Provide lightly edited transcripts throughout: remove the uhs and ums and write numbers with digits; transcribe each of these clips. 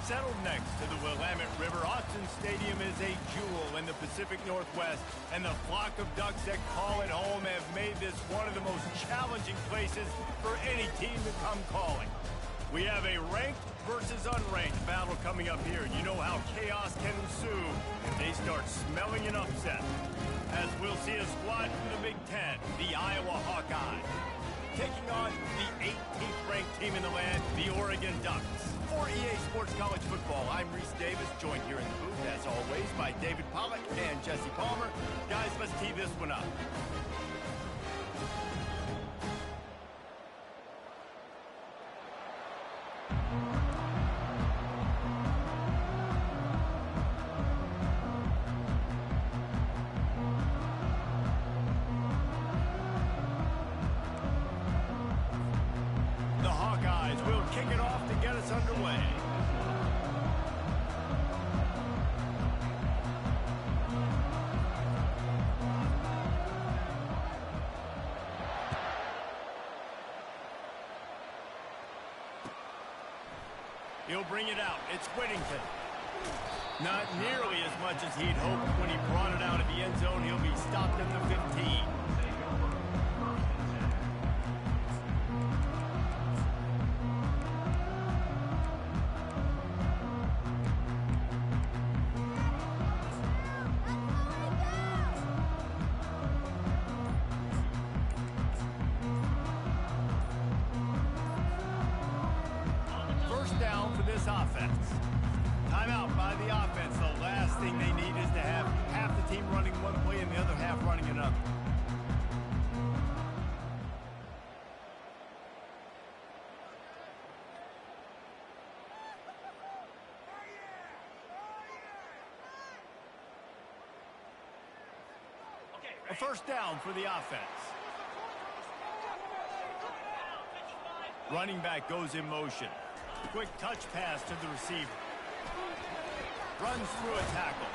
Settled next to the Willamette River, Austin Stadium is a jewel in the Pacific Northwest, and the flock of Ducks that call it home have made this one of the most challenging places for any team to come calling. We have a ranked versus unranked battle coming up here. You know how chaos can ensue if they start smelling an upset. As we'll see a squad from the Big Ten, the Iowa Hawkeyes, taking on the 18th ranked team in the land, the Oregon Ducks. For EA Sports College Football, I'm Reese Davis, joined here in the booth, as always, by David Pollack and Jesse Palmer. Guys, let's tee this one up. Kick it off to get us underway. He'll bring it out. It's Whittington. Not nearly as much as he'd hoped when he brought it out of the end zone. He'll be stopped at the 15. Down for this offense. Timeout by the offense. The last thing they need is to have half the team running one play and the other half running another. A first down for the offense. Running back goes in motion. Quick touch pass to the receiver. Runs through a tackle.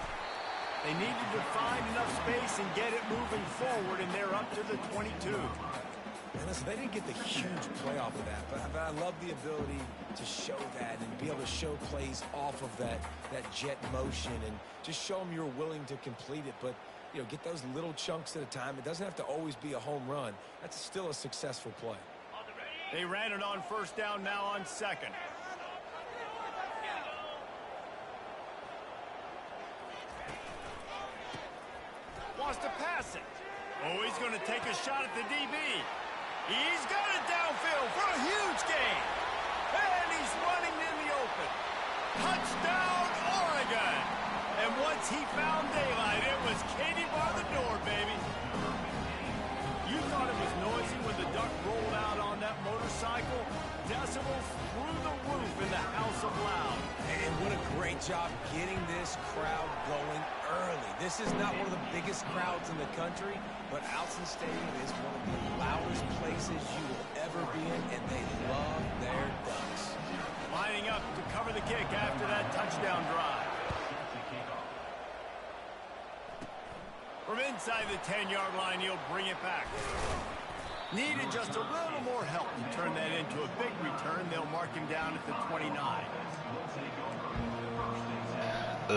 They needed to find enough space and get it moving forward, and they're up to the 22. And listen, they didn't get the huge play off of that, but I love the ability to show that and be able to show plays off of that jet motion and just show them you're willing to complete it. But, you know, get those little chunks at a time. It doesn't have to always be a home run. That's still a successful play. They ran it on first down, now on second. Wants to pass it. Oh, he's going to take a shot at the DB. He's got it downfield for a huge gain. And he's running in the open. Touchdown, Oregon. And once he found daylight, it was Katie bar the door, baby. You thought it was noisy when the Duck rolled out on that motorcycle? Decibels through the roof in the House of Loud. And what a great job getting this crowd going early. This is not one of the biggest crowds in the country, but Alton Stadium is one of the loudest places you will ever be in, and they love their Ducks. Lining up to cover the kick after that touchdown drive. From inside the 10-yard line, he'll bring it back. Needed just a little more help to turn that into a big return. They'll mark him down at the 29. The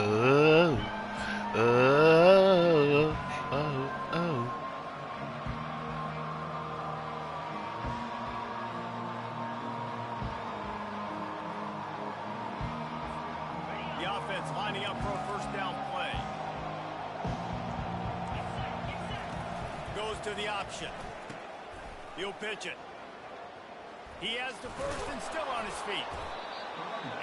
offense lining up for a first down play. Goes to the option. He'll pitch it. He has the first and still on his feet.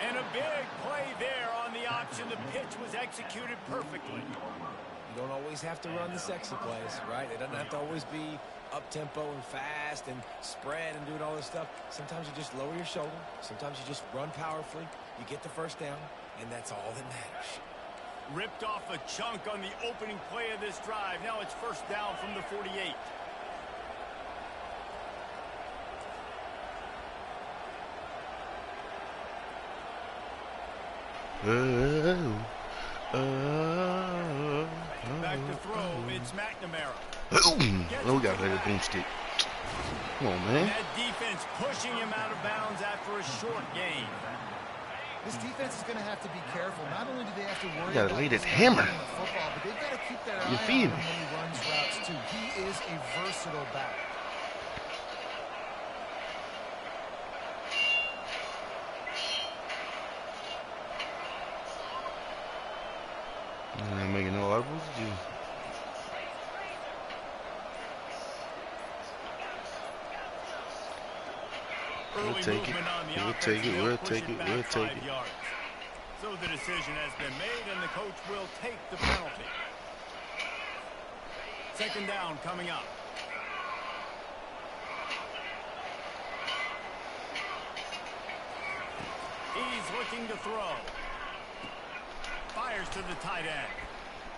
And a big play there on the option. The pitch was executed perfectly. You don't always have to run the sexy plays, right? It doesn't have to always be up-tempo and fast and spread and doing all this stuff. Sometimes you just lower your shoulder. Sometimes you just run powerfully. You get the first down, and that's all that matters. Ripped off a chunk on the opening play of this drive. Now it's first down from the 48. Back to throw, it's McNamara. Oh, we got a better boomstick. Come on, man. That defense pushing him out of bounds after a short gain. This defense is going to have to be careful. Not only do they have to worry gotta about lay that the hammer. football, but they've got to keep their You eye feel on me? him when he runs routes too. He is a versatile back. You're not making no audibles, you. We'll take it. We'll take it. We'll take it. We'll take it. So the decision has been made, and the coach will take the penalty. Second down coming up. He's looking to throw. Fires to the tight end.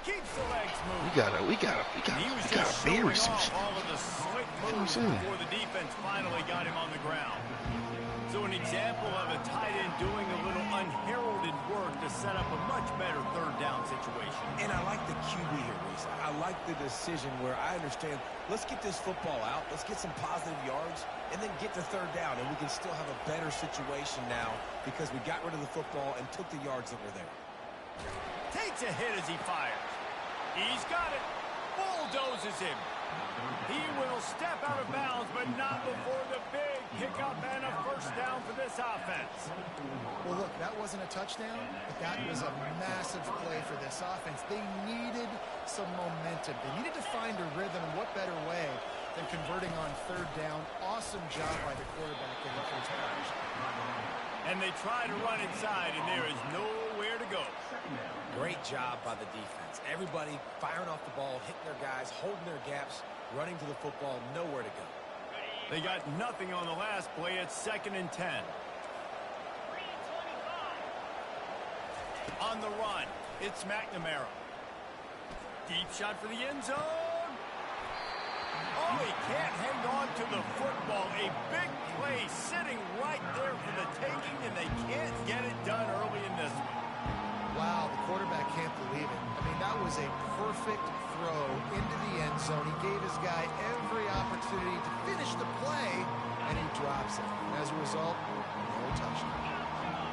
Keeps the legs moving. We gotta bury some shit. All of the slick moves before the defense finally got him on the ground. So an example of a tight end doing a little unheralded work to set up a much better third down situation. And I like the QB here, Reese. I like the decision where I understand, let's get this football out, let's get some positive yards, and then get to third down, and we can still have a better situation now because we got rid of the football and took the yards that were there. Takes a hit as he fires. He's got it. Bulldozes him. He will step out of bounds, but not before the big pickup and a first down for this offense. Well, look, that wasn't a touchdown, but that was a massive play for this offense. They needed some momentum. They needed to find a rhythm, and what better way than converting on third down. Awesome job by the quarterback in the first play. And they try to run inside, and there is nowhere to go. Great job by the defense. Everybody firing off the ball, hitting their guys, holding their gaps, running to the football, nowhere to go. They got nothing on the last play. It's 2nd and 10. On the run, it's McNamara. Deep shot for the end zone. Oh, he can't hang on to the football. A big play sitting right there for the taking, and they can't get it done early in this one. Wow, the quarterback can't believe it. I mean, that was a perfect throw into the end zone. He gave his guy every opportunity to finish the play, and he drops it. As a result, no touchdown.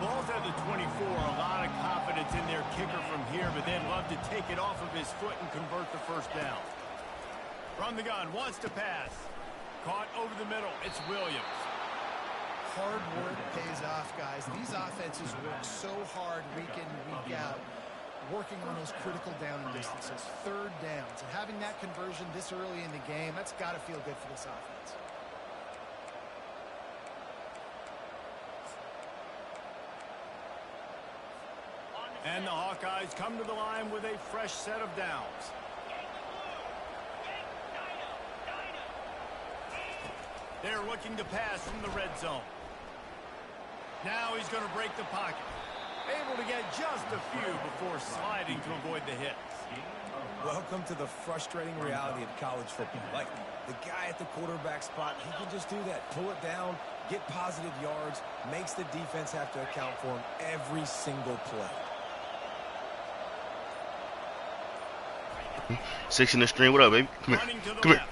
Ball's at the 24. A lot of confidence in their kicker from here, but they'd love to take it off of his foot and convert the first down. From the gun, wants to pass. Caught over the middle. It's Williams. Hard work pays off, guys. These offenses work so hard week in, week out, working on those critical down and distances, third downs. And having that conversion this early in the game, that's got to feel good for this offense. And the Hawkeyes come to the line with a fresh set of downs. They're looking to pass from the red zone. Now he's going to break the pocket. Able to get just a few before sliding to avoid the hits. Welcome to the frustrating reality of college football. Like, the guy at the quarterback spot, he can just do that. Pull it down, get positive yards, makes the defense have to account for him every single play. 6 in the string. What up, baby? Come here. Come here.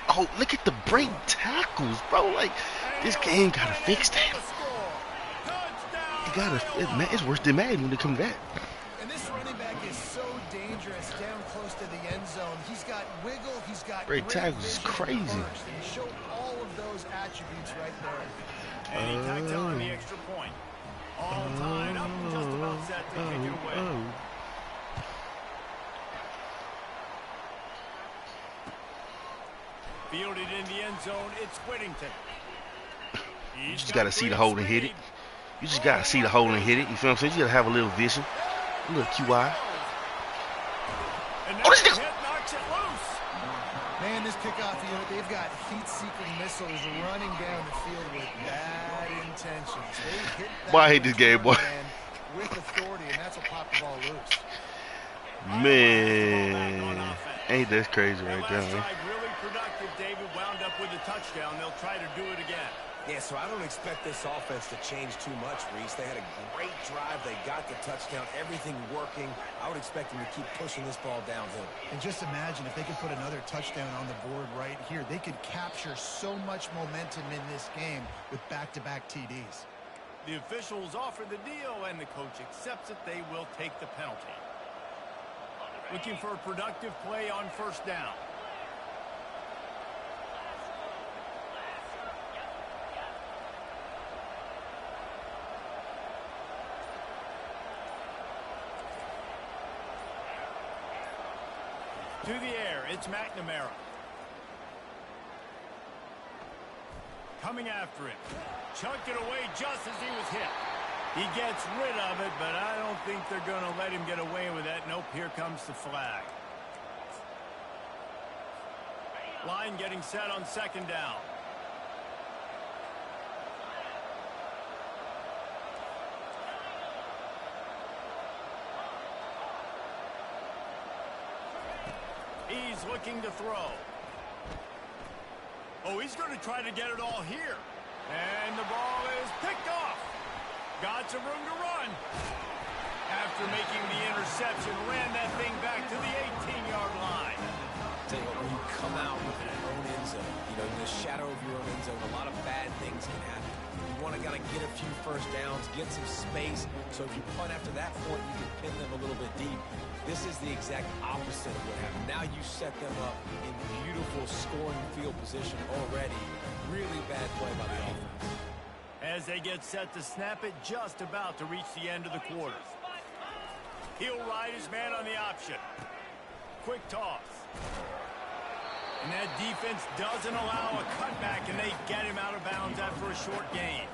Oh, look at the break tackles, bro. Like, this game gotta fix that. It's worse than Madden when it comes to that. And this running back is so dangerous down close to the end zone. He's got wiggle, he's got break tackles is crazy. And he showed all of those attributes right there. And he tacked on the extra point. All tied up, just about set to kick it away. Fielded in the end zone, it's Whittington. You just got to see the hole and hit it. You just got to see the hole and hit it. You feel what I'm saying? You got to have a little vision, a little QI. Oh, this hit knocks it loose. Man, this kickoff unit, they've got heat-seeking missiles running down the field with bad intentions. They hit that boy, I hate this game, boy. With authority, and that's what popped the ball loose. Man, ain't that crazy right there, man? Really productive. David wound up with a touchdown. They'll try to do it again. Yeah, so I don't expect this offense to change too much, Reese. They had a great drive. They got the touchdown. Everything working. I would expect them to keep pushing this ball downhill. And just imagine if they could put another touchdown on the board right here. They could capture so much momentum in this game with back-to-back TDs. The officials offer the deal, and the coach accepts it. They will take the penalty. Looking for a productive play on first down. To the air, it's McNamara. Coming after him. Chucked it away just as he was hit. He gets rid of it, but I don't think they're going to let him get away with that. Nope, here comes the flag. Line getting set on second down. He's looking to throw. Oh, he's going to try to get it all here. And the ball is picked off. Got some room to run. After making the interception, ran that thing back to the 18-yard line. Tell you what, when you come out with your own end zone, in the shadow of your own end zone, a lot of bad things can happen. You want to gotta get a few first downs, get some space, so if you punt after that point, you can pin them a little bit deep. This is the exact opposite of what happened. Now you set them up in beautiful scoring field position already. Really bad play by the offense. As they get set to snap it, just about to reach the end of the quarter. He'll ride his man on the option. Quick toss. And that defense doesn't allow a cutback, and they get him out of bounds after a short gain.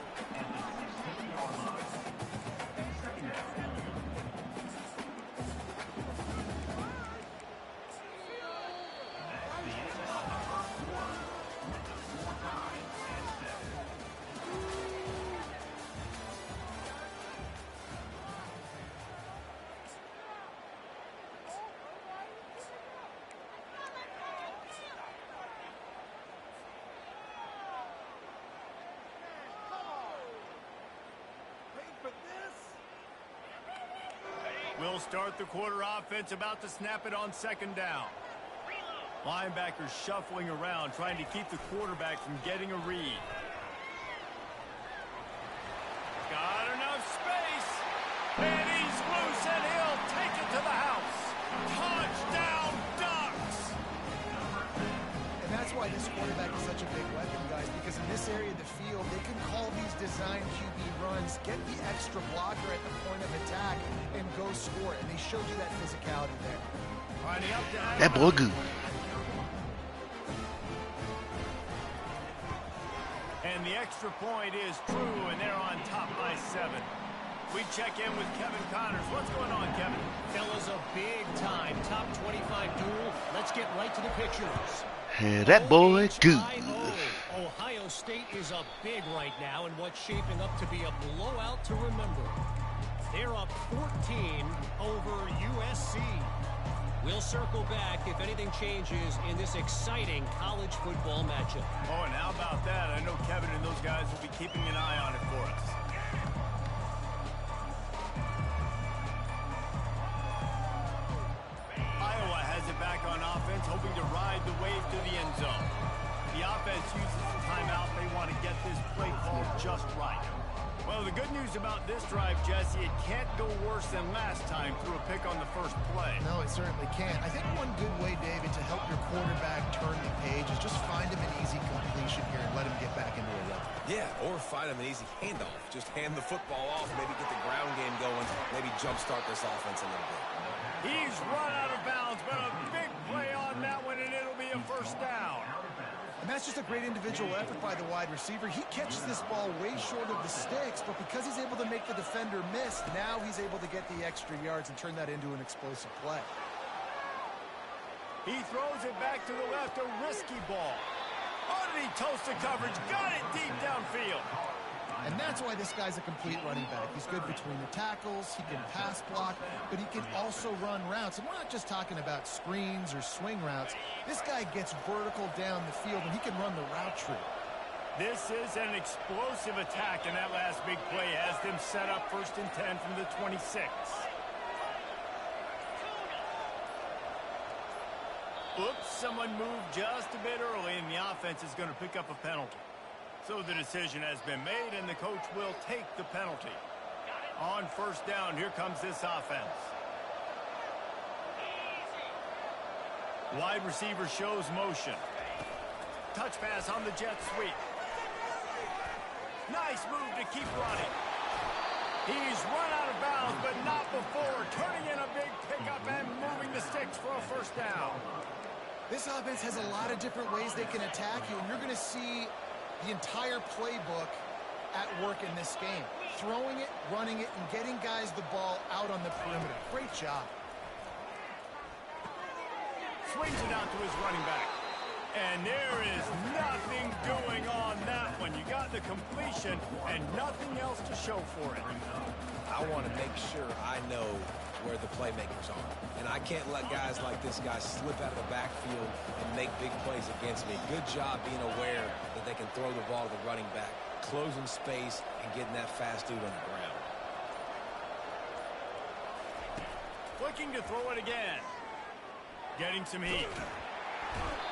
We'll start the quarter offense, about to snap it on second down. Linebackers shuffling around, trying to keep the quarterback from getting a read. Got enough space. And he's loose, and he'll take it to the house. Touchdown, Ducks! And that's why this quarterback is such a big weapon, guys, because in this area of the field, they can call these design QB runs, get the extra blocker at the point of attack, and go score. And they showed you that physicality there. That boy good. And the extra point is true, and they're on top by 7. We check in with Kevin Connors. What's going on, Kevin? Fellas, a big-time top 25 duel. Let's get right to the pictures. Hey, that boy good. Ohio State is up big right now, and what's shaping up to be a blowout to remember. They're up 14 over USC. We'll circle back if anything changes in this exciting college football matchup. Oh, and how about that? I know Kevin and those guys will be keeping an eye on it for us. Iowa has it back on offense, hoping to ride the wave to the end zone. The offense uses the timeout. They want to get this play called just right. Well, the good news about this drive, Jesse, it can't go worse than last time through a pick on the first play. No, it certainly can't. I think one good way, David, to help your quarterback turn the page is just find him an easy completion here and let him get back into a rhythm. Yeah, or find him an easy handoff. Just hand the football off, maybe get the ground game going, maybe jumpstart this offense a little bit. He's run out of bounds, but a big play on that one, and it'll be a first down. And that's just a great individual effort by the wide receiver. He catches this ball way short of the sticks, but because he's able to make the defender miss, now he's able to get the extra yards and turn that into an explosive play. He throws it back to the left, a risky ball. Oh, did he toast the coverage? Got it deep downfield. And that's why this guy's a complete running back. He's good between the tackles, he can pass block, but he can also run routes. And we're not just talking about screens or swing routes. This guy gets vertical down the field, and he can run the route tree. This is an explosive attack, and that last big play has them set up 1st and 10 from the 26. Oops, someone moved just a bit early, and the offense is going to pick up a penalty. So the decision has been made, and the coach will take the penalty. On first down, here comes this offense. Wide receiver shows motion. Touch pass on the jet sweep. Nice move to keep running. He's run out of bounds, but not before turning in a big pickup and moving the sticks for a first down. This offense has a lot of different ways they can attack you, and you're going to see the entire playbook at work in this game. Throwing it, running it, and getting guys the ball out on the perimeter. Great job. Swings it out to his running back. And there is nothing doing on that one. You got the completion and nothing else to show for it. I want to make sure I know where the playmakers are. And I can't let guys like this guy slip out of the backfield and make big plays against me. Good job being aware that they can throw the ball to the running back, closing space, and getting that fast dude on the ground. Looking to throw it again. Getting some heat.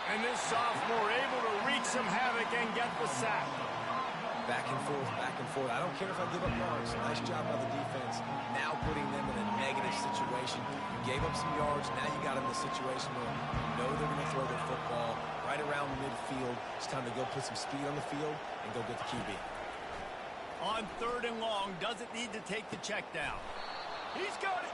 And this sophomore able to wreak some havoc and get the sack. Back and forth, back and forth. I don't care if I give up yards. Nice job by the defense. Now putting them in a negative situation. You gave up some yards. Now you got them in a situation where you know they're going to throw their football right around midfield. It's time to go put some speed on the field and go get the QB. On third and long, doesn't need to take the check down. He's got it.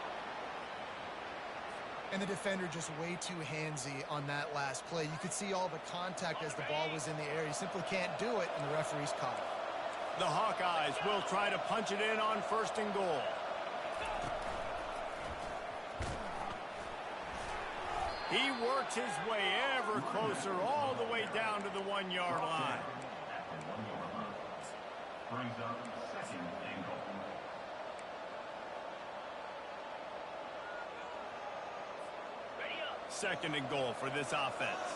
And the defender just way too handsy on that last play. You could see all the contact as the ball was in the air. You simply can't do it, and the referee's caught it. The Hawkeyes will try to punch it in on first and goal. He works his way ever closer all the way down to the 1-yard line. Brings up second and goal. Second and goal for this offense.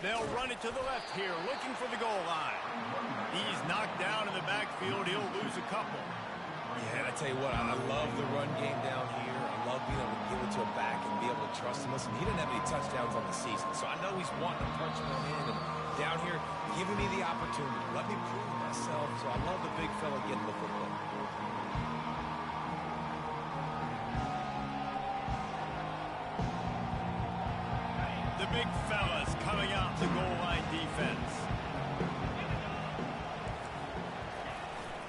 They'll run it to the left here, looking for the goal line. He's knocked down in the backfield. He'll lose a couple. Yeah, and I tell you what, I love the run game down here. I love being able to give it to a back and be able to trust him. Listen, he didn't have any touchdowns on the season, so I know he's wanting to punch one in. And down here, giving me the opportunity. Let me prove myself. So I love the big fella getting the football. The big fellas coming out the goal line defense.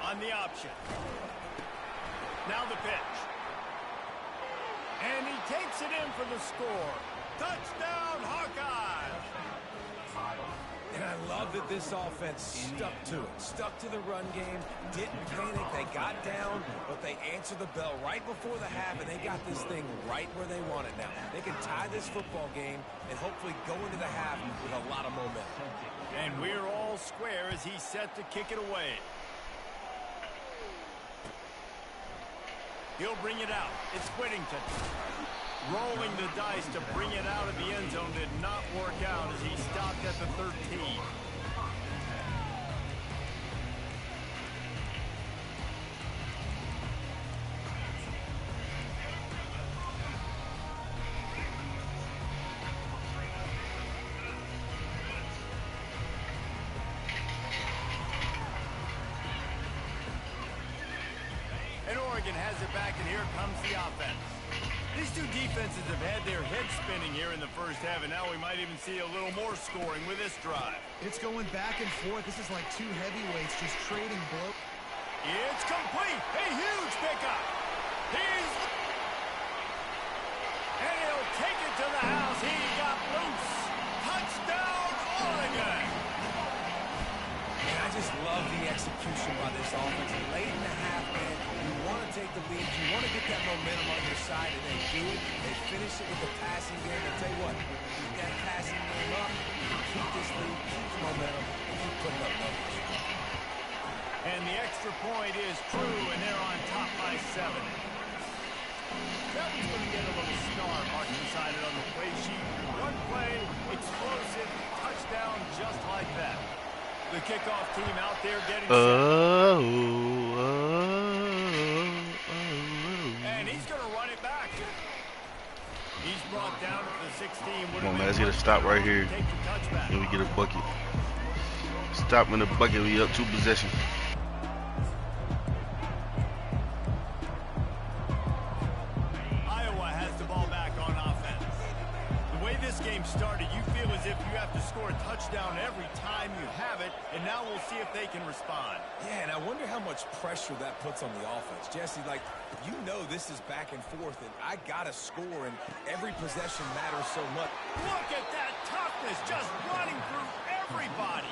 On the option. Now the pitch. And he takes it in for the score. Touchdown, Hawkeyes! And I love that this offense stuck to it. Stuck to the run game. Didn't panic. They got down, but they answered the bell right before the half, and they got this thing right where they want it now. They can tie this football game and hopefully go into the half with a lot of momentum. And we're all square as he's set to kick it away. He'll bring it out. It's Whittington. Rolling the dice to bring it out of the end zone did not work out as he stopped at the 13. And Oregon has it back, and here comes the offense. These two defenses have had their heads spinning here in the first half, and now we might even see a little more scoring with this drive. It's going back and forth. This is like two heavyweights just trading blows. It's complete. A huge pickup. And he'll take it to the house. He got loose. Touchdown, Oregon. And I just love the execution by this offense. Late in the half, man, you want to take the lead. You want to get that momentum on your side, and they do it. They finish it with the passing game. I tell you what, keep that passing game up, keep this lead, keep the momentum, and keep putting up numbers. And the extra point is true, and they're on top by 7. That one's going to get a little star marked beside it on the play sheet. One play, explosive, touchdown just like that. The kickoff team out there getting set. And he's going brought down at the 16. Come on, man. Let's get a stop right here. And we get a bucket. Stop in the bucket. We up 2 possessions. Iowa has the ball back on offense. The way this game started, you feel as if you have to score a touchdown every time you have it, and now we'll see if they can respond. Yeah, and I wonder how much pressure that puts on the offense. Jesse, like, you know this is back and forth, and I got to score, and every possession matters so much. Look at that toughness, just running through everybody.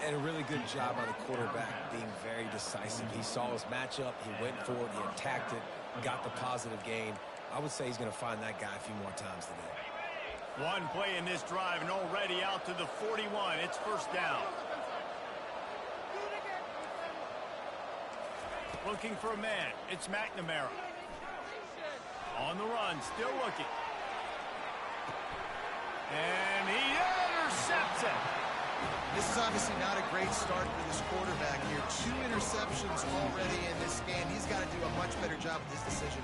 And a really good job by the quarterback being very decisive. He saw his matchup, he went for it, he attacked it, got the positive gain. I would say he's going to find that guy a few more times today. One play in this drive and already out to the 41. It's first down. Looking for a man. It's McNamara. On the run, still looking. And he intercepts it. This is obviously not a great start for this quarterback here. 2 interceptions already in this game. He's got to do a much better job with his decision.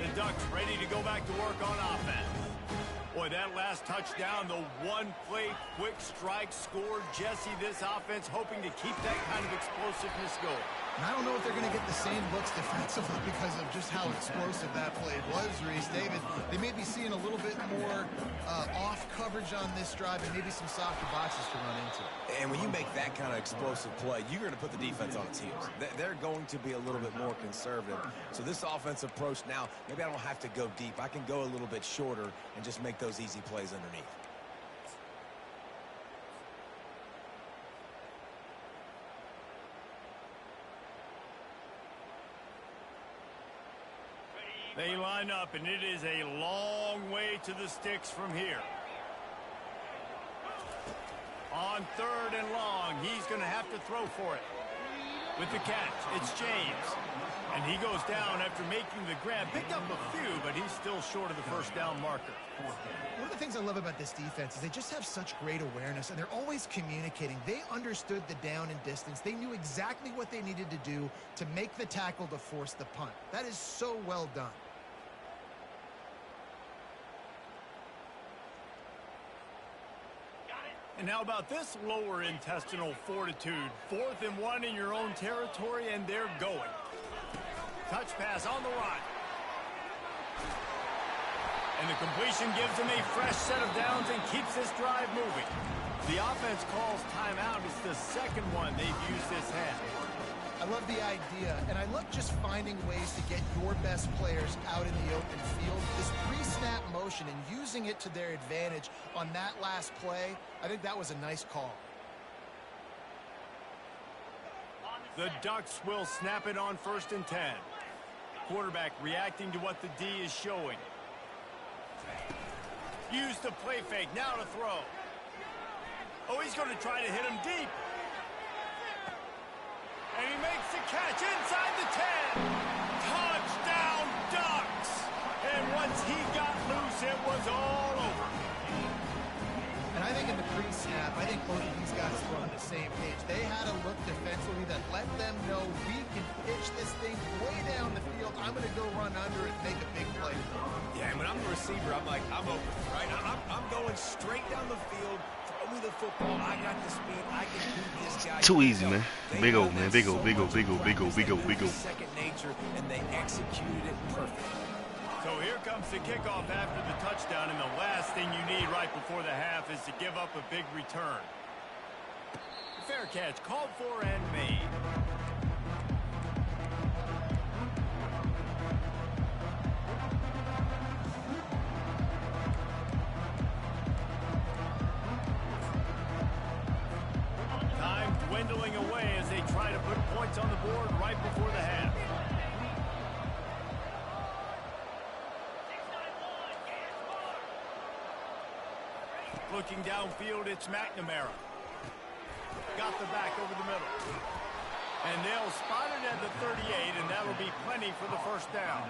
The Ducks ready to go back to work on offense. Boy, that last touchdown, the one-play quick strike score. Jesse, this offense hoping to keep that kind of explosiveness going. And I don't know if they're going to get the same looks defensively because of just how explosive that play was, Reese. David, they may be seeing a little bit more off coverage on this drive and maybe some softer boxes to run into. And when you make that kind of explosive play, you're going to put the defense on its heels. They're going to be a little bit more conservative. So this offensive approach now, maybe I don't have to go deep. I can go a little bit shorter and just make those easy plays underneath. They line up, and it is a long way to the sticks from here. On 3rd and long, he's going to have to throw for it. With the catch, it's James. And he goes down after making the grab. Picked up a few, but he's still short of the first down marker. One of the things I love about this defense is they just have such great awareness, and they're always communicating. They understood the down and distance. They knew exactly what they needed to do to make the tackle to force the punt. That is so well done. And how about this lower intestinal fortitude? 4th and 1 in your own territory, and they're going. Touch pass on the run. And the completion gives them a fresh set of downs and keeps this drive moving. The offense calls timeout. It's the second one they've used this half. I love the idea, and I love just finding ways to get your best players out in the open field. This pre-snap motion and using it to their advantage on that last play, I think that was a nice call. The Ducks will snap it on 1st and 10. Quarterback reacting to what the D is showing. Use the play fake, now to throw. Oh, he's going to try to hit him deep. And he makes the catch inside the 10. Touchdown, Ducks. And once he got loose, it was all over. And I think in the pre-snap, I think both of these guys were on the same page. They had a look defensively that let them know we can pitch this thing way down the field. I'm going to go run under it and make a big play. Yeah, and when I'm the receiver, I'm like, I'm open, right? I'm going straight down the field. Throw me the football. I got the speed. I can beat this guy. Too easy, man. Big O, man. Big O, big O, big O, big O, big O, big O. Second nature, and they executed it perfectly. So here comes the kickoff after the touchdown, and the last thing you need right before the half is to give up a big return. Fair catch, called for and made. Time dwindling away as they try to put points on the board right before the half. Looking downfield, it's McNamara. Got the back over the middle. And they'll spot it at the 38, and that'll be plenty for the first down.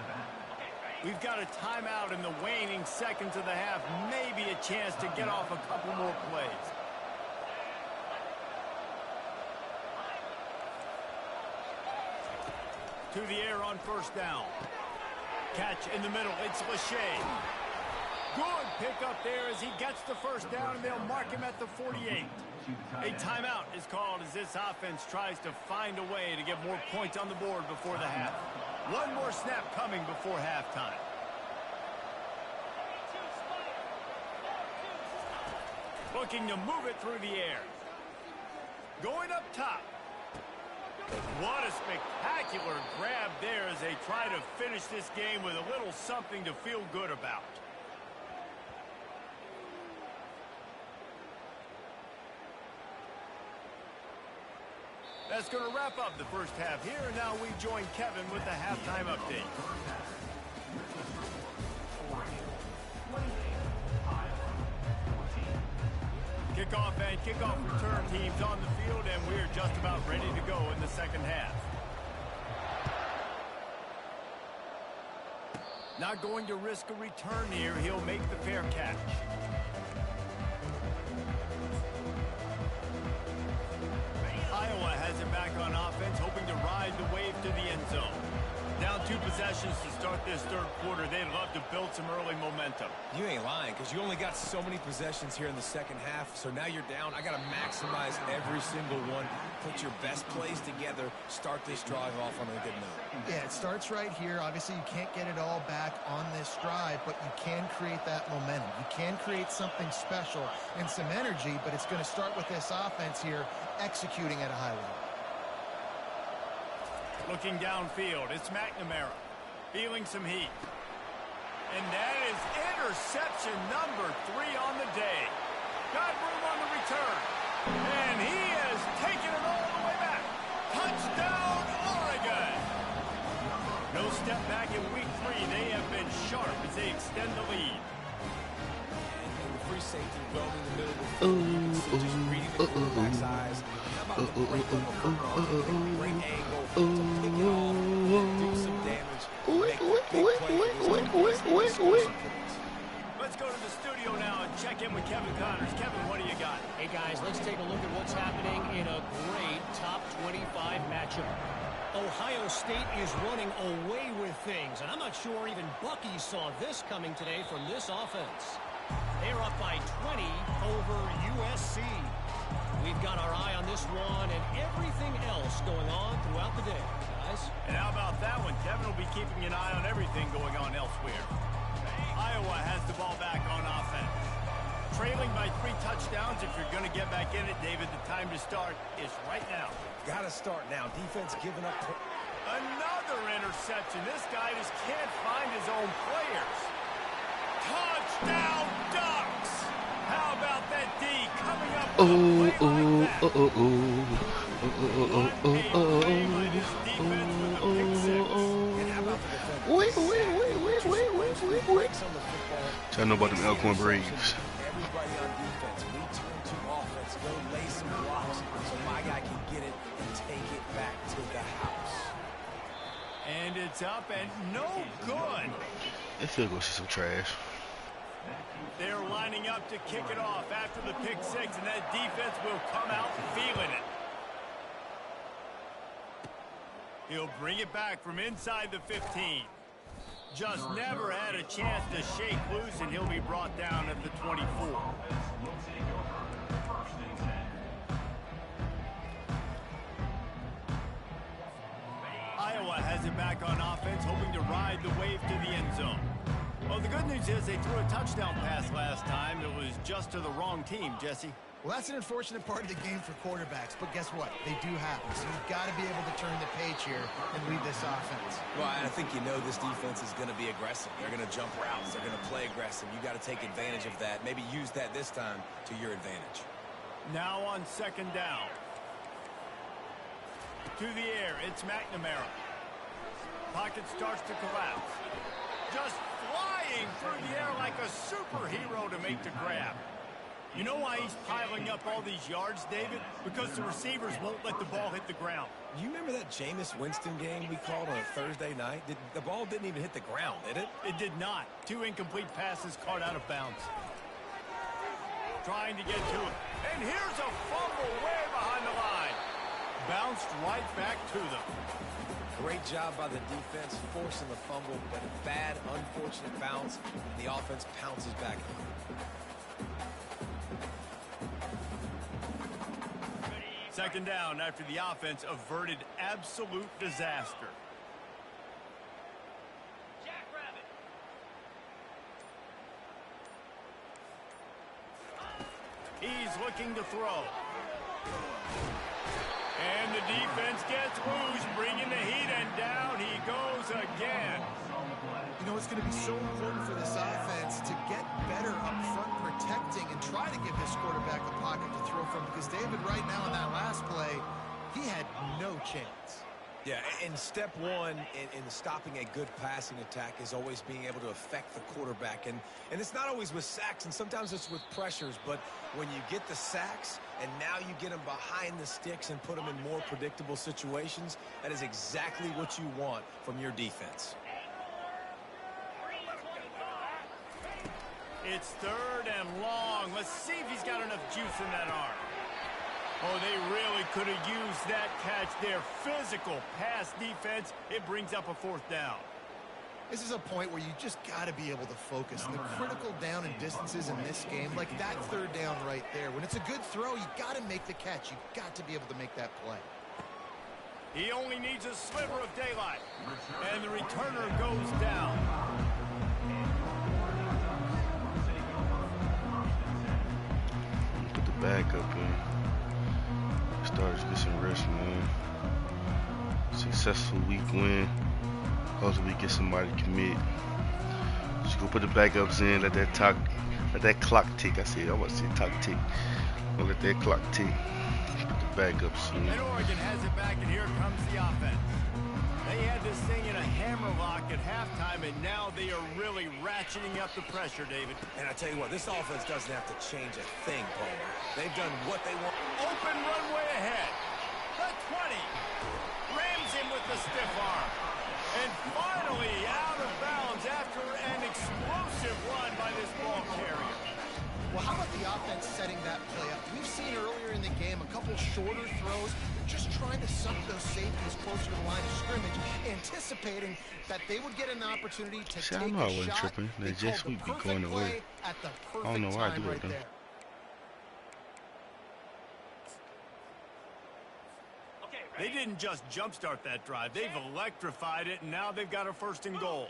We've got a timeout in the waning seconds of the half. Maybe a chance to get off a couple more plays. To the air on first down. Catch in the middle. It's Lachey. Good pickup there as he gets the first down, and they'll mark him at the 48. A timeout is called as this offense tries to find a way to get more points on the board before the half. One more snap coming before halftime. Looking to move it through the air. Going up top. What a spectacular grab there as they try to finish this game with a little something to feel good about. That's going to wrap up the first half here, and now we join Kevin with the halftime update. Kickoff and kickoff return teams on the field, and we're just about ready to go in the second half. Not going to risk a return here. He'll make the fair catch. Iowa has it back on offense, hoping to ride the wave to the end zone. Down 2 possessions to start this third quarter. They'd love to build some early momentum. You ain't lying, because you only got so many possessions here in the second half, so now you're down. I got to maximize every single one. Put your best plays together. Start this drive off on a good note. Yeah, it starts right here. Obviously, you can't get it all back on this drive, but you can create that momentum. You can create something special and some energy, but it's going to start with this offense here executing at a high level. Looking downfield, it's McNamara feeling some heat. And that is interception number 3 on the day. Got room on the return. And he has taken it all the way back. Touchdown, Oregon! No step back in week 3. They have been sharp as they extend the lead. And the free safety going in the middle of the field. Just reading the quarterback's eyes. How about the break on the football? Great angle to pick it off, do some damage, make a big play. Let's go to the studio now and check in with Kevin Connors. Kevin, what do you got? Hey, guys, let's take a look at what's happening in a great top 25 matchup. Ohio State is running away with things, and I'm not sure even Bucky saw this coming today from this offense. They're up by 20 over USC. We've got our eye on this one and everything else going on throughout the day, guys. And how about that one? Kevin will be keeping an eye on everything going on elsewhere. Iowa has the ball back on offense. Trailing by 3 touchdowns. If you're going to get back in it, David, the time to start is right now. Got to start now. Defense giving up. Another interception. This guy just can't find his own players. Touchdown, Ducks! How about that D coming up with a play like that? What a play by this defense with a pick 6. And how about the defense? Wait. Tell know about them Elkhorn Braves. Everybody on defense. We turn to offense. Go lay some blocks so my guy can get it and take it back to the house. And it's up and no good. That field goal is some trash. They're lining up to kick it off after the pick 6, and that defense will come out feeling it. He'll bring it back from inside the 15. Just never had a chance to shake loose, and he'll be brought down at the 24. Iowa has it back on offense, hoping to ride the wave to the end zone. Well, the good news is they threw a touchdown pass last time. It was just to the wrong team, Jesse. Well, that's an unfortunate part of the game for quarterbacks, but guess what? They do happen, so you've got to be able to turn the page here and lead this offense. Well, I think you know this defense is going to be aggressive. They're going to jump routes. They're going to play aggressive. You got to take advantage of that. Maybe use that this time to your advantage. Now on second down. To the air, it's McNamara. Pocket starts to collapse. Just flying through the air like a superhero to make the grab. You know why he's piling up all these yards, David? Because the receivers won't let the ball hit the ground. You remember that Jameis Winston game we called on a Thursday night? The ball didn't even hit the ground, did it? It did not. 2 incomplete passes caught out of bounds. Trying to get to it. And here's a fumble way behind the line. Bounced right back to them. Great job by the defense forcing the fumble, but a bad, unfortunate bounce, and the offense pounces back. Second down after the offense averted absolute disaster. He's looking to throw. And the defense gets loose, bringing the heat, and down he goes again. You know, it's going to be so important for this offense to get better up front protecting and try to give this quarterback a pocket to throw from, because David, right now in that last play, he had no chance. Yeah, and step one in stopping a good passing attack is always being able to affect the quarterback. And it's not always with sacks, and sometimes it's with pressures. But when you get the sacks and now you get them behind the sticks and put them in more predictable situations, that is exactly what you want from your defense. It's 3rd and long. Let's see if he's got enough juice in that arm. Oh, they really could have used that catch there. Physical pass defense. It brings up a 4th down. This is a point where you just got to be able to focus. The critical down and distances in this game, like that 3rd down right there. When it's a good throw, you got to make the catch. You got to be able to make that play. He only needs a sliver of daylight. And the returner goes down. Put the back up in. Starters get some rest, man. Successful week win. Hopefully we get somebody to commit. Just go put the backups in. Let that clock tick. I want to say talk tick. Gonna let that clock tick. Put the backups in. And Oregon has it back, and here comes the offense. They had this thing in a hammerlock at halftime, and now they are really ratcheting up the pressure, David. And I tell you what, this offense doesn't have to change a thing, Palmer. They've done what they want. Open runway ahead. The 20. Rams him with the stiff arm. And finally out of bounds after an explosive run by this ball carrier. Well, how about the offense setting that play up? We've seen earlier in the game a couple shorter throws, just trying to suck those safeties closer to the line of scrimmage, anticipating that they would get an opportunity to take I know I a wasn't shot. tripping. They They just called would the be going perfect away. play at the I don't know perfect why I time do it, right though. there. They didn't just jumpstart that drive. They've electrified it, and now they've got a 1st and goal.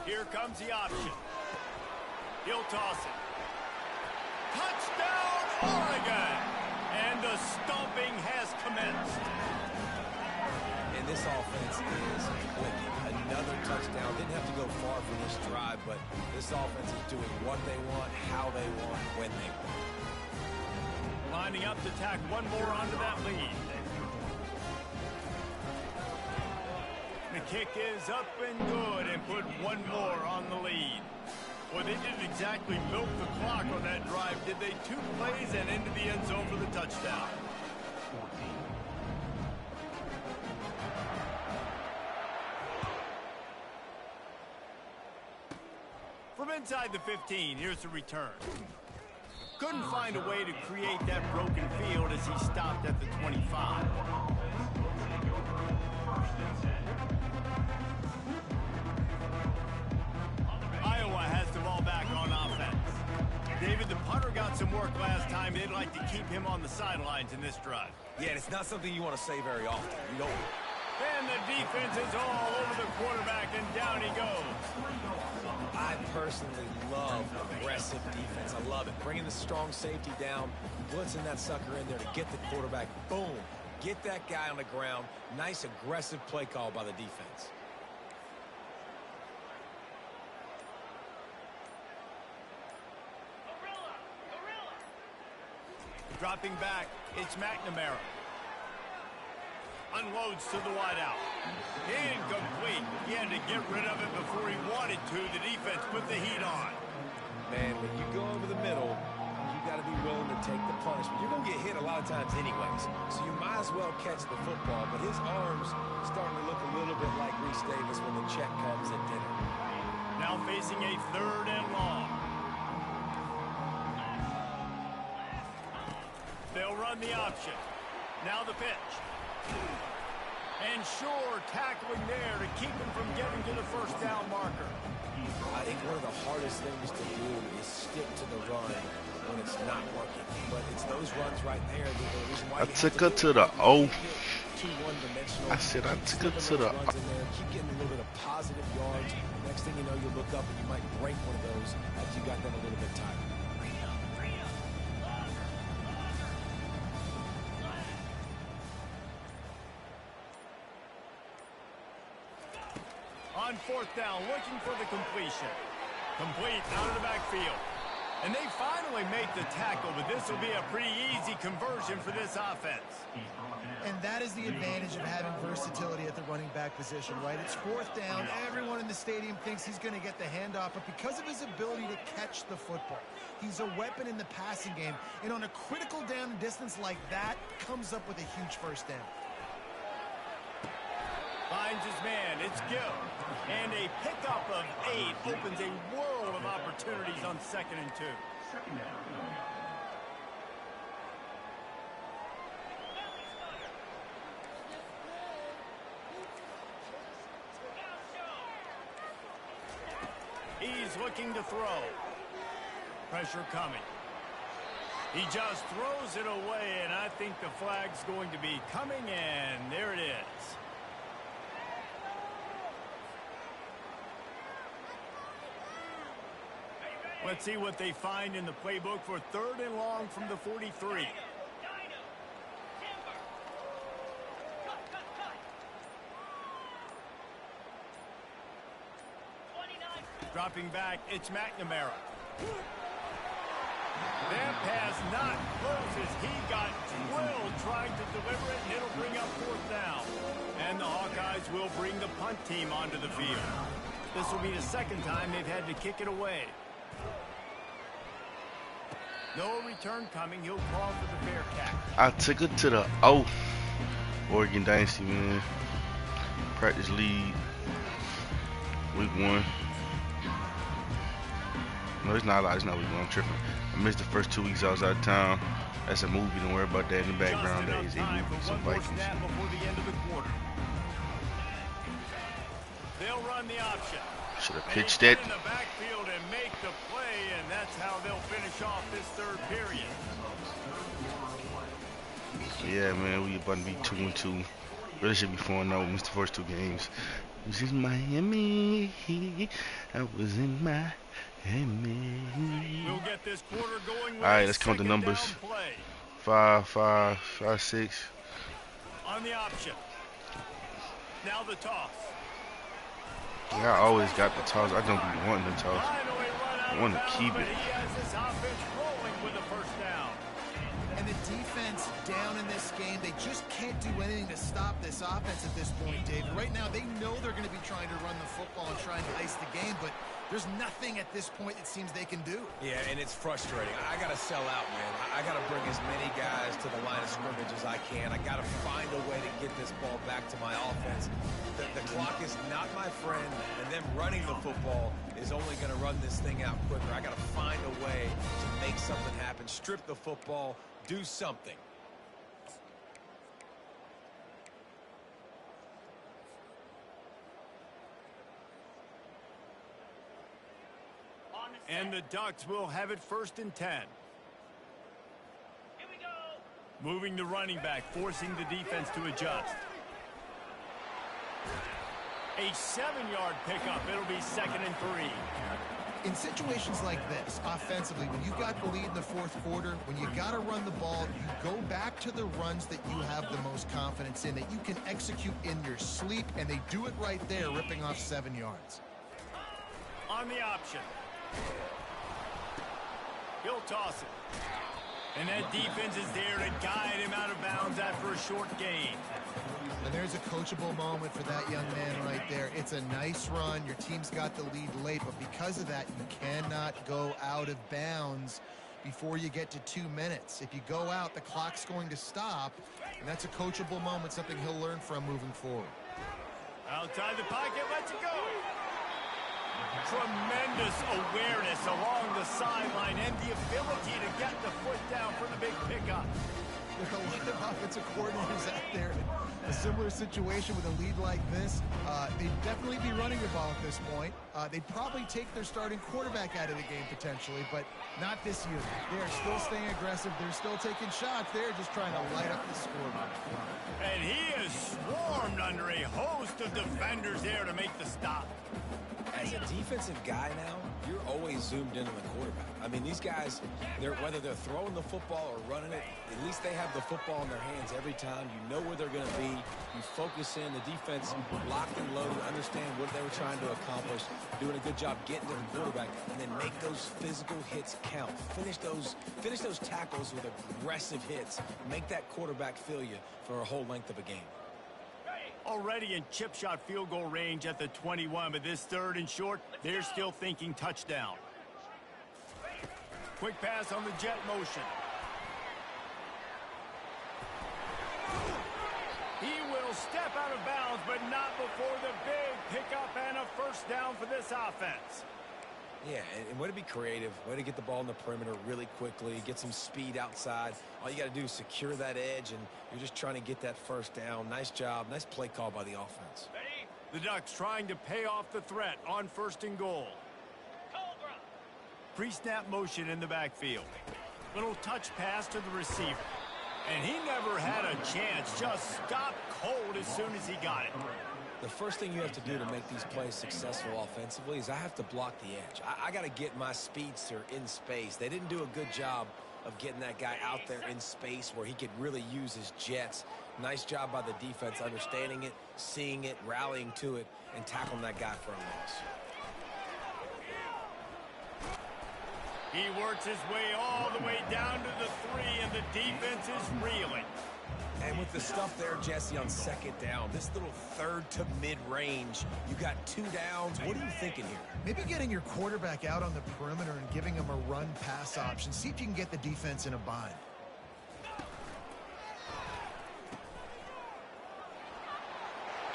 Here comes the option. He'll toss it. Touchdown, Oregon! And the stomping has commenced. And this offense is clicking. Another touchdown. Didn't have to go far for this drive, but this offense is doing what they want, how they want, when they want. Lining up to tack one more onto that lead. The kick is up and good, and put one more on the lead. Well, they didn't exactly milk the clock on that drive, did they? 2 plays and into the end zone for the touchdown. From inside the 15, here's the return. Couldn't find a way to create that broken field as he stopped at the 25. Iowa has the ball back on offense. David, the punter got some work last time. They'd like to keep him on the sidelines in this drive. Yeah, and it's not something you want to say very often. You don't. And the defense is all over the quarterback, and down he goes. I personally love aggressive defense. I love it. Bringing the strong safety down, blitzing that sucker in there to get the quarterback. Boom. Get that guy on the ground. Nice aggressive play call by the defense. Dropping back, it's McNamara. Unloads to the wideout. Incomplete. He had to get rid of it before he wanted to. The defense put the heat on. Man, when you go over the middle, take the punishment. You're going to get hit a lot of times anyways, so you might as well catch the football. But his arms starting to look a little bit like Reese Davis when the check comes at dinner. Now facing a 3rd and long. They'll run the option. Now the pitch. And sure, tackling there to keep him from getting to the 1st down marker. I think one of the hardest things to do is stick to the run when it's not working. But it's those runs right there. The reason why I took her to the O. I said I took her to the O. Keep getting a little bit of positive yards. Next thing you know, you look up and you might break one of those after you got them a little bit tired. On 4th down, looking for the completion. Complete out of the backfield. And they finally make the tackle, but this will be a pretty easy conversion for this offense. And that is the advantage of having versatility at the running back position, right? It's 4th down. Everyone in the stadium thinks he's going to get the handoff, but because of his ability to catch the football, he's a weapon in the passing game. And on a critical down and distance like that, comes up with a huge 1st down. Finds his man. It's Gill. And a pickup of 8 opens a world of opportunities on 2nd and 2. He's looking to throw. Pressure coming. He just throws it away, and I think the flag's going to be coming, and there it is. Let's see what they find in the playbook for 3rd and long from the 43. Dropping back, it's McNamara. That pass not close as he got drilled trying to deliver it, and it'll bring up 4th down. And the Hawkeyes will bring the punt team onto the field. This will be the 2nd time they've had to kick it away. No return coming. He'll call for the Bearcat. I took it to the O. Oregon Dynasty, man. Practice lead. Week 1. No, it's not week 1. I'm tripping. I missed the first 2 weeks I was out of town. That's a movie. Don't worry about that in the background. That is a movie. Some Vikings. Before the end of the quarter. They'll run the option. Should have pitched that. In the backfield and make the play, and that's how they'll finish off this 3rd period. Yeah, man, we about to be 2-2. Really should be 4-0. Missed the first 2 games. This is Miami. I was in Miami. We'll get this quarter going. All right, let's count the numbers. 5, 5, 5, 6. On the option. Now the toss. Yeah, I always got the toss. I don't be wanting the toss. I want to keep it. He has this offense rolling with a 1st down. And the defense down in this game, they just can't do anything to stop this offense at this point, David. Right now, they know they're going to be trying to run the football and trying to ice the game, but there's nothing at this point it seems they can do. Yeah, and it's frustrating. I got to sell out, man. I got to bring as many guys to the line of scrimmage as I can. I got to find a way to get this ball back to my offense. The clock is not my friend, and them running the football is only going to run this thing out quicker. I got to find a way to make something happen, strip the football, do something. And the Ducks will have it 1st and 10. Here we go. Moving the running back, forcing the defense to adjust. A 7-yard pickup. It'll be 2nd and 3. In situations like this, offensively, when you got the lead in the 4th quarter, when you got to run the ball, you go back to the runs that you have the most confidence in, that you can execute in your sleep, and they do it right there, ripping off 7 yards. On the option. He'll toss it. And that defense is there to guide him out of bounds after a short gain. And there's a coachable moment for that young man right there. It's a nice run. Your team's got the lead late, but because of that, you cannot go out of bounds before you get to 2 minutes. If you go out, the clock's going to stop, and that's a coachable moment, something he'll learn from moving forward. Outside the pocket, lets it go. Tremendous awareness along the sideline and the ability to get the foot down for the big pickup. There are a lot of offensive coordinators out there in a similar situation with a lead like this. They'd definitely be running the ball at this point. They'd probably take their starting quarterback out of the game potentially, but not this unit. They're still staying aggressive. They're still taking shots. They're just trying to light up the scoreboard. And he is swarmed under a host of defenders there to make the stop. As a defensive guy now, you're always zoomed in on the quarterback. I mean, these guys, whether they're throwing the football or running it, at least they have the football in their hands every time. You know where they're going to be. You focus in. The defense locked and loaded, understand what they were trying to accomplish, doing a good job getting to the quarterback, and then make those physical hits count. Finish those tackles with aggressive hits. Make that quarterback feel you for a whole length of a game. Already in chip shot field goal range at the 21, but this 3rd and short, they're still thinking touchdown. Quick pass on the jet motion. He will step out of bounds, but not before the big pickup and a first down for this offense. Yeah, and way to be creative, way to get the ball in the perimeter really quickly, get some speed outside. All you got to do is secure that edge, and you're just trying to get that first down. Nice job, nice play call by the offense. The Ducks trying to pay off the threat on 1st and goal. Pre-snap motion in the backfield. Little touch pass to the receiver. And he never had a chance, just stopped cold as soon as he got it. The first thing you have to do to make these plays successful offensively is I have to block the edge. I got to get my speedster in space. They didn't do a good job of getting that guy out there in space where he could really use his jets. Nice job by the defense understanding it, seeing it, rallying to it, and tackling that guy for a loss. He works his way all the way down to the 3, and the defense is reeling. And with the stuff there, Jesse, on 2nd down, this little 3rd to mid-range, you got 2 downs. What are you thinking here? Maybe getting your quarterback out on the perimeter and giving him a run-pass option. See if you can get the defense in a bind.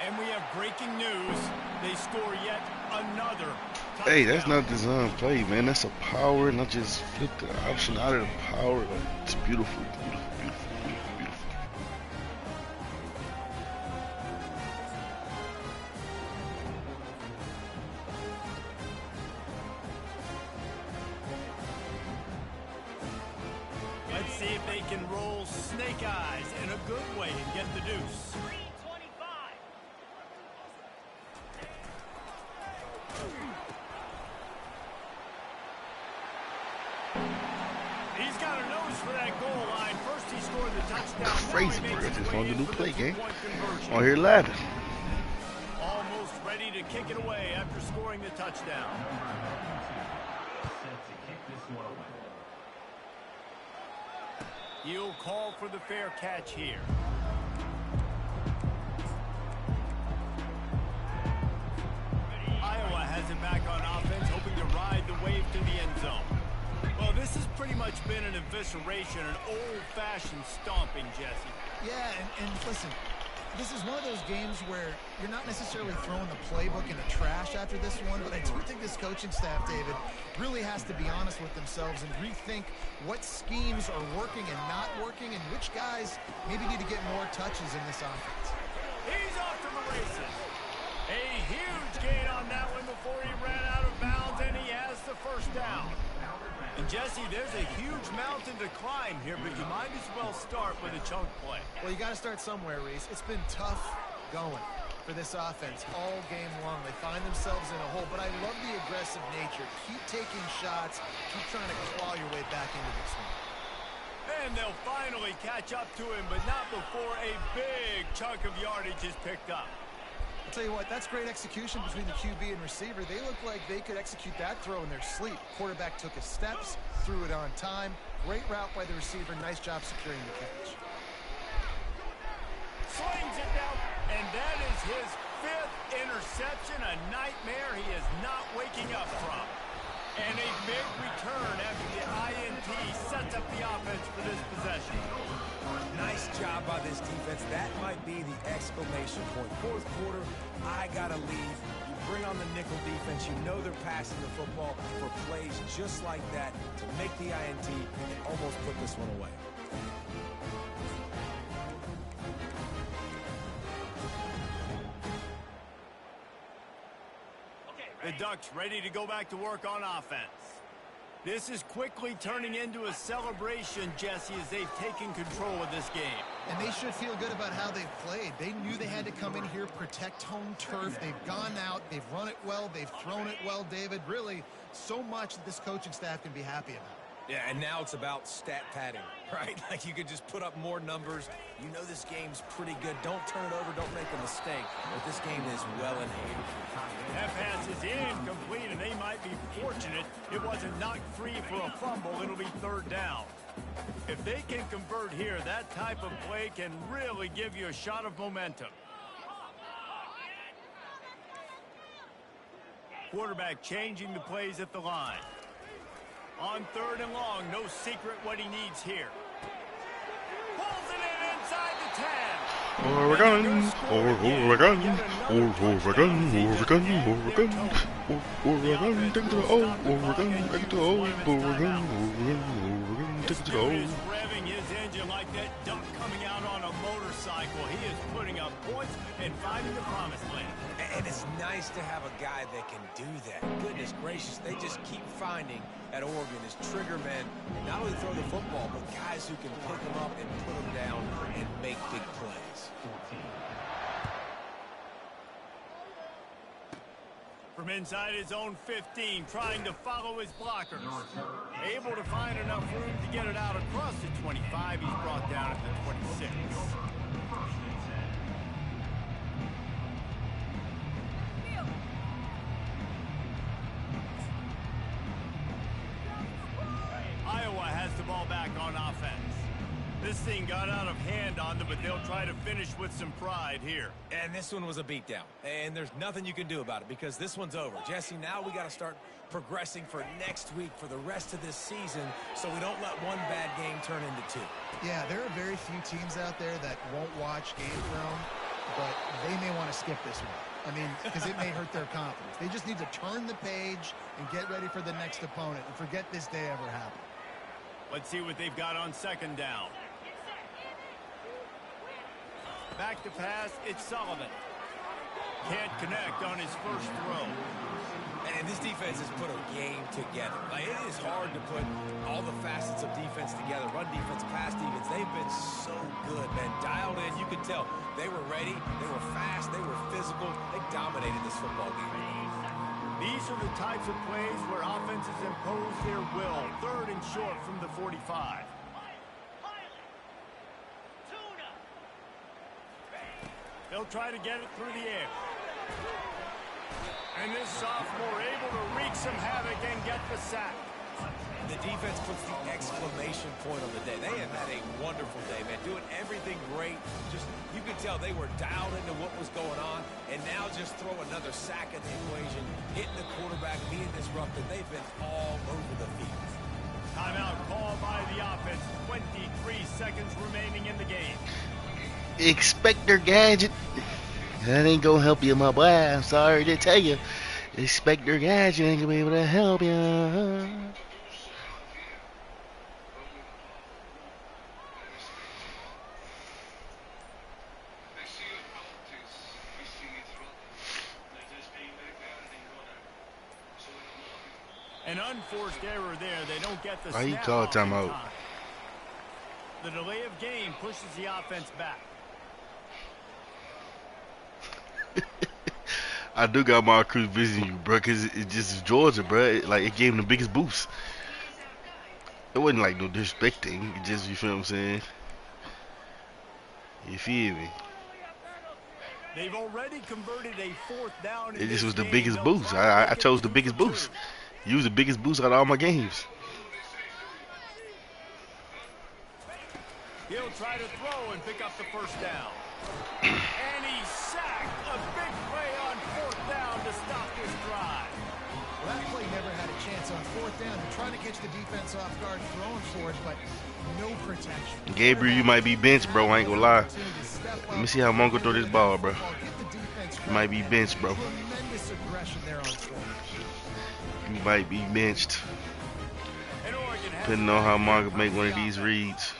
And we have breaking news. They score yet another touchdown. Hey, that's not design play, man. That's a power, and I just flipped the option out of the power. It's beautiful, beautiful, beautiful, beautiful, beautiful. Let's see if they can roll snake eyes in a good way and get the deuce. He's got a nose for that goal line. First he scored the touchdown. Crazy, bro. Just on the new play game. On here live. Almost ready to kick it away after scoring the touchdown. Set to kick this one away. He'll call for the fair catch here. Iowa has it back on offense, hoping to ride the wave to the end zone. Well, this has pretty much been an evisceration, an old-fashioned stomping, Jesse. Yeah, and listen, this is one of those games where you're not necessarily throwing the playbook in the trash after this one, but I do think this coaching staff, David, really has to be honest with themselves and rethink what schemes are working and not working and which guys maybe need to get more touches in this offense. He's off to the races. A huge gain on that one before he ran out of bounds, and he has the first down. And Jesse, there's a huge mountain to climb here, but you might as well start with a chunk play. Well, you got to start somewhere, Reese. It's been tough going for this offense all game long. They find themselves in a hole, but I love the aggressive nature. Keep taking shots. Keep trying to claw your way back into this one. And they'll finally catch up to him, but not before a big chunk of yardage is picked up. I'll tell you what, that's great execution between the QB and receiver. They look like they could execute that throw in their sleep. Quarterback took his steps, threw it on time. Great route by the receiver. Nice job securing the catch. Slings it down, and that is his 5th interception, a nightmare he is not waking up from. And a big return after the INT sets up the offense for this possession. Nice job by this defense. That might be the exclamation point. Fourth quarter, I got to leave. You bring on the nickel defense. You know they're passing the football for plays just like that to make the INT and almost put this one away. The Ducks ready to go back to work on offense. This is quickly turning into a celebration, Jesse, as they've taken control of this game. And they should feel good about how they've played. They knew they had to come in here, protect home turf. They've gone out, they've run it well, they've thrown it well, David. Really, so much that this coaching staff can be happy about. Yeah, and now it's about stat padding, right? Like you could just put up more numbers. You know this game's pretty good. Don't turn it over. Don't make a mistake. But this game is well in hand. That pass is incomplete, and they might be fortunate it wasn't knocked free for a fumble. It'll be third down. If they can convert here, that type of play can really give you a shot of momentum. Quarterback changing the plays at the line. On third and long, no secret what he needs here. Pulls it in inside the 10. Oregon, Oregon, Oregon, Oregon, Oregon, take it to the O, Oregon, take it to the O, Oregon, Oregon, take it to the O. He is revving his engine like that duck coming out on a motorcycle. He is putting up points and finding the promised land. And it's nice to have a guy that can do that. Goodness gracious, they just keep finding at Oregon is trigger men, not only throw the football, but guys who can pick them up and put them down and make big plays. From inside his own 15, trying to follow his blockers. Able to find enough room to get it out across the 25. He's brought down at the 26. Iowa has the ball back on offense. This thing got out of hand on them, but they'll try to finish with some pride here. And this one was a beatdown. And there's nothing you can do about it because this one's over. Jesse, now we got to start progressing for next week for the rest of this season so we don't let one bad game turn into two. Yeah, there are very few teams out there that won't watch Game Film, but they may want to skip this one. I mean, because it may hurt their confidence. They just need to turn the page and get ready for the next opponent and forget this day ever happened. Let's see what they've got on second down. Back to pass, it's Sullivan. Can't connect on his first throw. And this defense has put a game together. Like, it is hard to put all the facets of defense together. Run defense, pass defense. They've been so good, man. Dialed in. You could tell they were ready. They were fast. They were physical. They dominated this football game. These are the types of plays where offenses impose their will. Third and short from the 45. They'll try to get it through the air. And this sophomore able to wreak some havoc and get the sack. The defense puts the exclamation point on the day. They have had a wonderful day, man. Doing everything great. Just, you could tell they were dialed into what was going on. And now just throw another sack in the equation. Hitting the quarterback, being disrupted. They've been all over the field. Timeout called by the offense. 23 seconds remaining in the game. Inspector Gadget. That ain't gonna help you, my boy. I'm sorry to tell you. Inspector Gadget ain't gonna be able to help you. An unforced error there. They don't get the Why you snap call off timeout? in time. The delay of game pushes the offense back. I do got my crew visiting you, bro, because it's just Georgia, bro. Like, it gave him the biggest boost. It wasn't like no disrespecting. It just, you feel what I'm saying? You feel me? They've already converted a fourth down. It just was the biggest boost. I chose the biggest boost. You was the biggest boost out of all my games. He'll try to throw and pick up the first down. And he's sacked. A big play on fourth down to stop this drive. Well, that play never had a chance on fourth down. They're trying to catch the defense off guard, throwing for it, but no protection. Gabriel, you might be benched, bro. I ain't gonna lie. Let me see how Mongo throw this ball, bro. You might be benched, bro. Tremendous aggression there on fourth. You might be benched. And Oregon has Depending on how Mongo make one of these reads.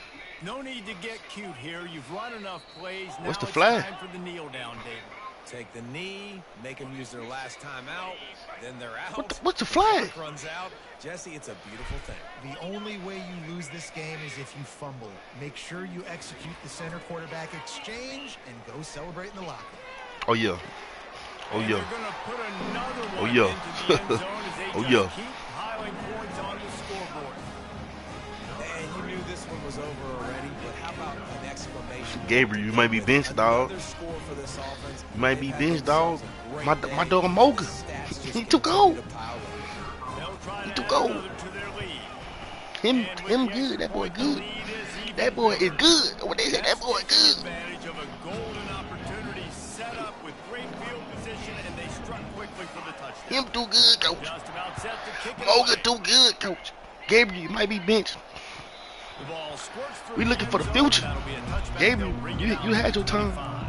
no need to get cute here. You've run enough plays. Now What's the it's flag? time for the kneel down, David. Take the knee, make them use their last time out, then they're out. What's the flag? Clock runs out. Jesse, it's a beautiful thing. The only way you lose this game is if you fumble. Make sure you execute the center quarterback exchange and go celebrate in the locker room. Oh yeah. Oh And yeah. they're gonna put another Oh, one yeah. into the end zone as they Oh, just yeah. keep piling points on the scoreboard. And you knew this one was over already, but how about an exclamation? Gabriel, you might be benched, dog. Another score for this offense. You might be They've had benched, dog. themselves a great My day. dog Moga. Stats just He too continue cold. to pile up. They'll try He to too add cold. another to their lead. Him And with the good. extra That boy point, the good. lead is even That boy is better. good. What they say? That boy Takes good. advantage of a golden opportunity set up with great field position, and they struck quickly for the touchdown. Him too good, coach. Just about set to kick it Moga away. too good, coach. Gabriel, you might be benched. The ball squirts through We the looking for end the zone. future. That'll be a touchback. Gabriel, They'll ring you it out had your at time. 25.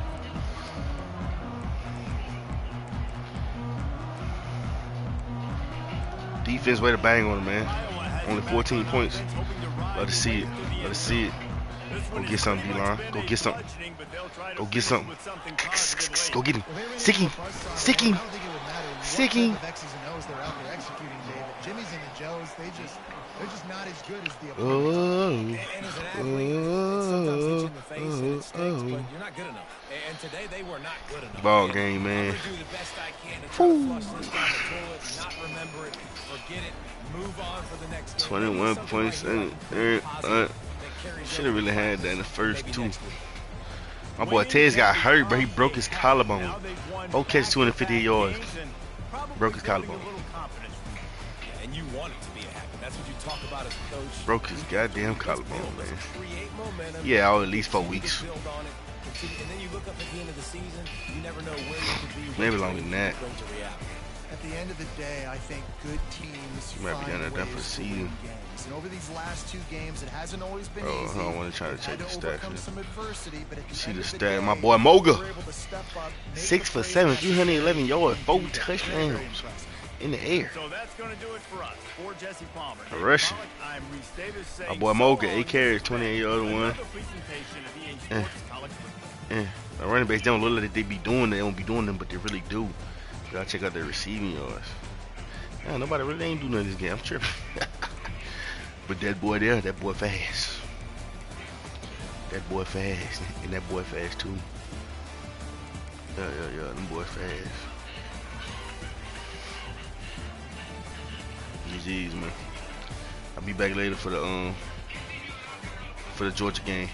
Defense way to bang on him, man. Iowa has Only the 14 back points. offense hoping to ride Love to see it. the Love to end see it. zone. This Go one get is something, pretty D-line. much Go been get a something. bludgeoning, but they'll try to Go get finish something. with something positive late. Go get him. Well, they ran into Sick him. a buzzsaw there. Sick him. I don't think it would matter what Sick type him. of X's and O's they're out there executing, David. Jimmy's and the Joes, they're just not as good as the opponent. Oh. And as an athlete, it sometimes hits you in the face and it stinks, but you're not good enough. And today they were not good enough. Ball And game, man. I'm gonna do the best I can to try to flush this down the toilet, not remember it, forget it, move on for the next game. 21 Something points. right here, positive that carries Should have really over had that in the first maybe two. next week. My boy Tez got hurt, bro. He broke his collarbone. Both catches 258 yards. Broke his collarbone. And you want it to be a habit. That's what you talk about as a coach. Broke his goddamn Let's collarbone, build, let's man. create momentum. Yeah, out at least 4 Continue to weeks. build on it, continue- and then you look up at the end of the season, you never know where you could be. Maybe what's longer than going that. to bring to reality. At the end of the day, I think good teams You might be find down there for the ways to season. win games. And over these last two games, it hasn't always been Oh, easy. I don't want to try to They've check had the to stats. overcome here. some adversity, but at the See end the of the stat. day, My boy Moga. they were able to step up, make 6 the for plays 7, necessary 311 yards, 4 to do that. Very, very touchdowns impressive. in the air. So that's going to do it for us. For Jesse Palmer, A David Russian. Pollack, I'm Reese Davis My saying boy so Moga, long. 8 carries, 28 yards, one. Another presentation of EA Sports College Football. The running backs don't look like they be doing. They don't be doing them, but they really do. You gotta check out their receiving yards. Yeah, nobody really ain't do nothing this game. I'm tripping. But that boy there, that boy fast. That boy fast, and that boy fast too. Yeah, them boys fast. GG's, man. I'll be back later for the Georgia game.